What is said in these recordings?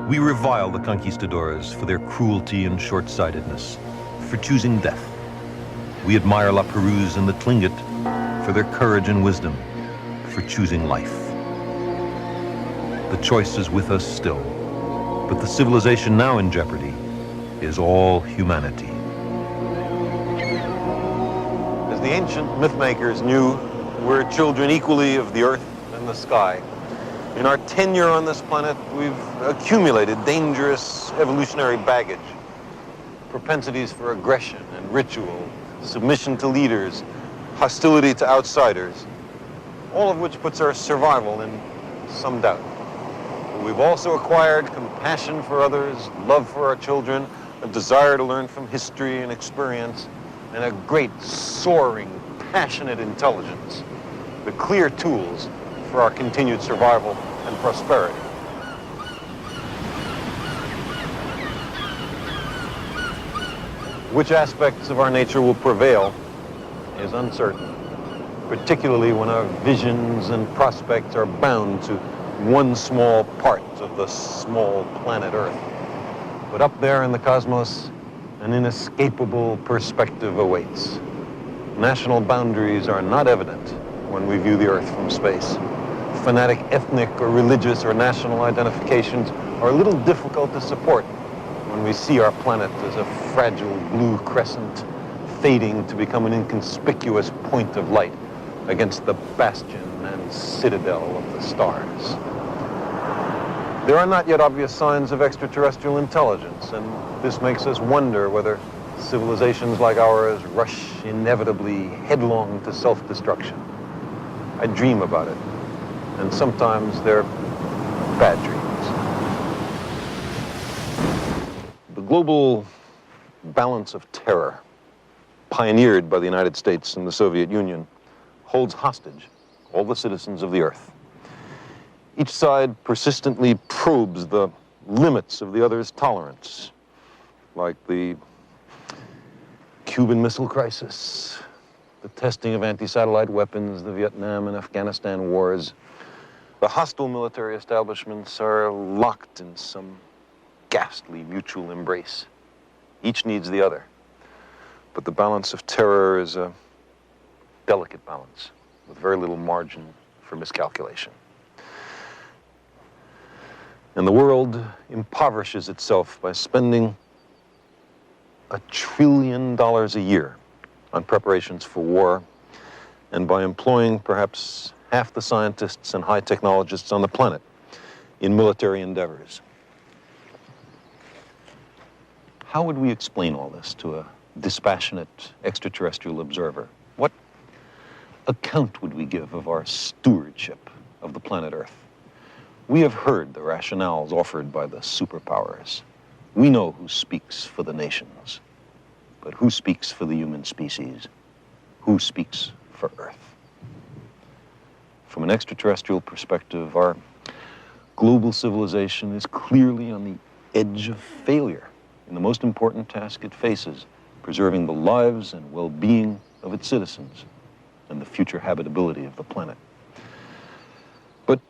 We revile the conquistadors for their cruelty and short-sightedness, for choosing death. We admire La Perouse and the Tlingit for their courage and wisdom, for choosing life. The choice is with us still, but the civilization now in jeopardy is all humanity. As the ancient mythmakers knew, we're children equally of the earth and the sky. In our tenure on this planet, we've accumulated dangerous evolutionary baggage, propensities for aggression and ritual, submission to leaders, hostility to outsiders, all of which puts our survival in some doubt. But we've also acquired compassion for others, love for our children, a desire to learn from history and experience, and a great, soaring, passionate intelligence, the clear tools for our continued survival and prosperity. Which aspects of our nature will prevail is uncertain, particularly when our visions and prospects are bound to one small part of the small planet Earth. But up there in the cosmos, an inescapable perspective awaits. National boundaries are not evident when we view the Earth from space. Fanatic ethnic or religious or national identifications are a little difficult to support when we see our planet as a fragile blue crescent fading to become an inconspicuous point of light against the bastion and citadel of the stars. There are not yet obvious signs of extraterrestrial intelligence, and this makes us wonder whether civilizations like ours rush inevitably headlong to self-destruction. I dream about it, and sometimes they're bad dreams. The global balance of terror, pioneered by the United States and the Soviet Union, holds hostage all the citizens of the Earth. Each side persistently probes the limits of the other's tolerance, like the Cuban Missile Crisis, the testing of anti-satellite weapons, the Vietnam and Afghanistan wars. The hostile military establishments are locked in some ghastly mutual embrace. Each needs the other. But the balance of terror is a delicate balance with very little margin for miscalculation. And the world impoverishes itself by spending $1 trillion a year on preparations for war, and by employing perhaps half the scientists and high technologists on the planet in military endeavors. How would we explain all this to a dispassionate extraterrestrial observer? What account would we give of our stewardship of the planet Earth? We have heard the rationales offered by the superpowers. We know who speaks for the nations, but who speaks for the human species? Who speaks for Earth? From an extraterrestrial perspective, our global civilization is clearly on the edge of failure in the most important task it faces, preserving the lives and well-being of its citizens and the future habitability of the planet. But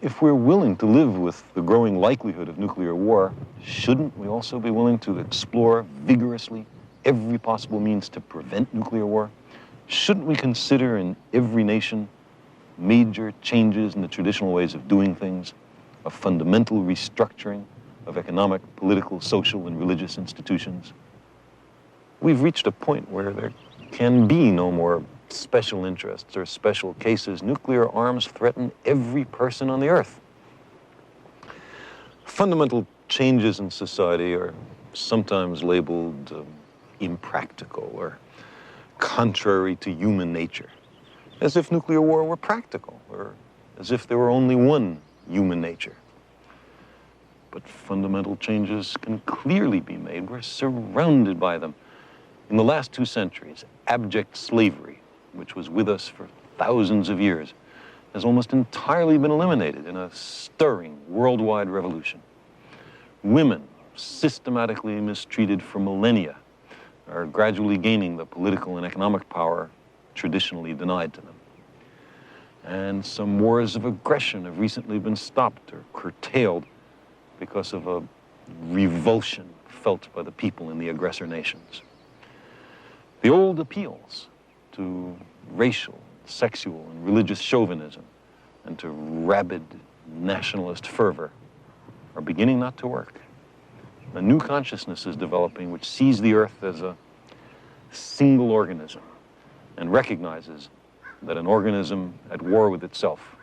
if we're willing to live with the growing likelihood of nuclear war, shouldn't we also be willing to explore vigorously every possible means to prevent nuclear war? Shouldn't we consider in every nation major changes in the traditional ways of doing things, a fundamental restructuring of economic, political, social, and religious institutions? We've reached a point where there can be no more special interests or special cases. Nuclear arms threaten every person on the Earth. Fundamental changes in society are sometimes labeled impractical or contrary to human nature, as if nuclear war were practical, or as if there were only one human nature. But fundamental changes can clearly be made. We're surrounded by them. In the last 2 centuries, abject slavery, which was with us for thousands of years, has almost entirely been eliminated in a stirring worldwide revolution. Women, systematically mistreated for millennia, are gradually gaining the political and economic power traditionally denied to them. And some wars of aggression have recently been stopped or curtailed because of a revulsion felt by the people in the aggressor nations. The old appeals to racial, sexual, and religious chauvinism and to rabid nationalist fervor are beginning not to work. A new consciousness is developing which sees the earth as a single organism and recognizes that an organism at war with itself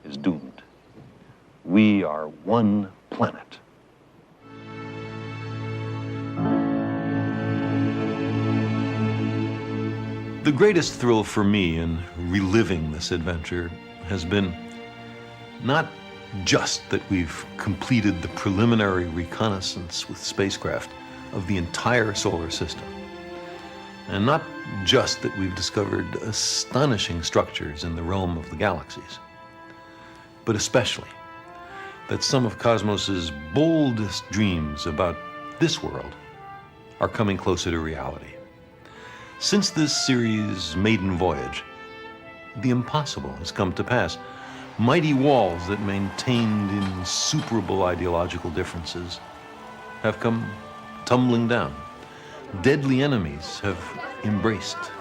is doomed. We are one planet. The greatest thrill for me in reliving this adventure has been not just that we've completed the preliminary reconnaissance with spacecraft of the entire solar system, and not just that we've discovered astonishing structures in the realm of the galaxies, but especially that some of Cosmos's boldest dreams about this world are coming closer to reality. Since this series' maiden voyage, the impossible has come to pass. Mighty walls that maintained insuperable ideological differences have come tumbling down. Deadly enemies have embraced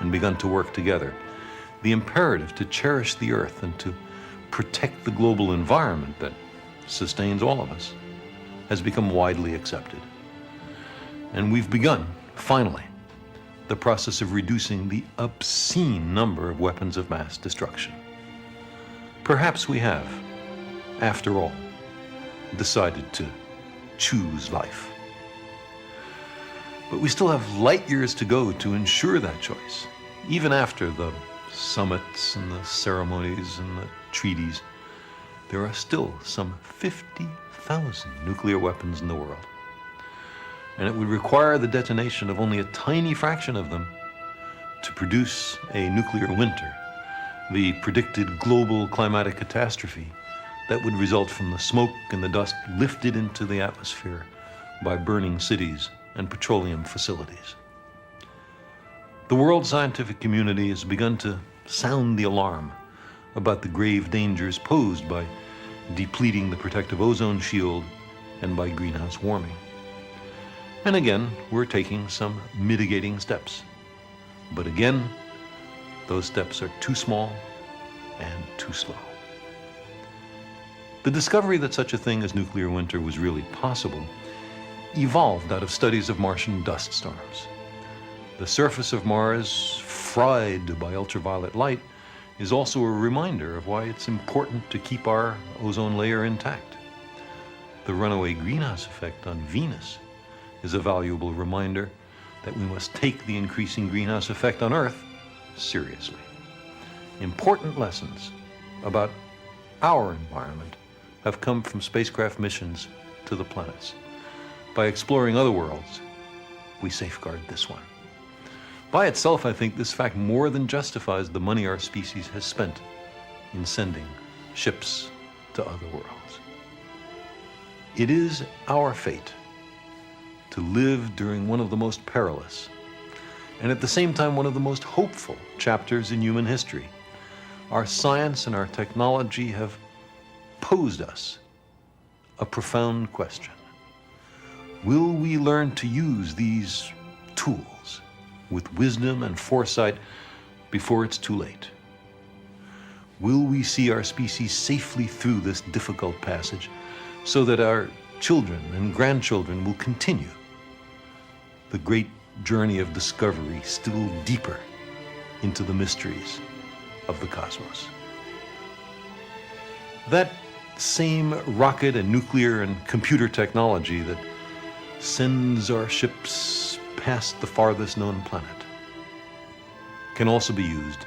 and begun to work together. The imperative to cherish the earth and to protect the global environment that sustains all of us has become widely accepted. And we've begun, finally, the process of reducing the obscene number of weapons of mass destruction. Perhaps we have, after all, decided to choose life. But we still have light years to go to ensure that choice. Even after the summits and the ceremonies and the treaties, there are still some 50,000 nuclear weapons in the world. And it would require the detonation of only a tiny fraction of them to produce a nuclear winter, the predicted global climatic catastrophe that would result from the smoke and the dust lifted into the atmosphere by burning cities and petroleum facilities. The world scientific community has begun to sound the alarm about the grave dangers posed by depleting the protective ozone shield and by greenhouse warming. And again, we're taking some mitigating steps. But again, those steps are too small and too slow. The discovery that such a thing as nuclear winter was really possible evolved out of studies of Martian dust storms. The surface of Mars, fried by ultraviolet light, is also a reminder of why it's important to keep our ozone layer intact. The runaway greenhouse effect on Venus is a valuable reminder that we must take the increasing greenhouse effect on Earth seriously. Important lessons about our environment have come from spacecraft missions to the planets. By exploring other worlds, we safeguard this one. By itself, I think this fact more than justifies the money our species has spent in sending ships to other worlds. It is our fate to live during one of the most perilous, and at the same time one of the most hopeful chapters in human history. Our science and our technology have posed us a profound question. Will we learn to use these tools with wisdom and foresight before it's too late? Will we see our species safely through this difficult passage so that our children and grandchildren will continue the great journey of discovery still deeper into the mysteries of the cosmos? That same rocket and nuclear and computer technology that sends our ships past the farthest known planet can also be used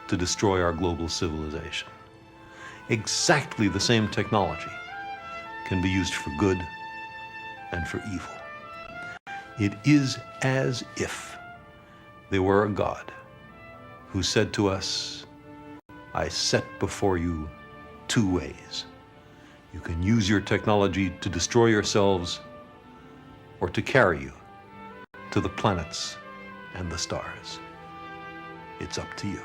to destroy our global civilization. Exactly the same technology can be used for good and for evil. It is as if there were a God who said to us, I set before you two ways. You can use your technology to destroy yourselves or to carry you to the planets and the stars. It's up to you.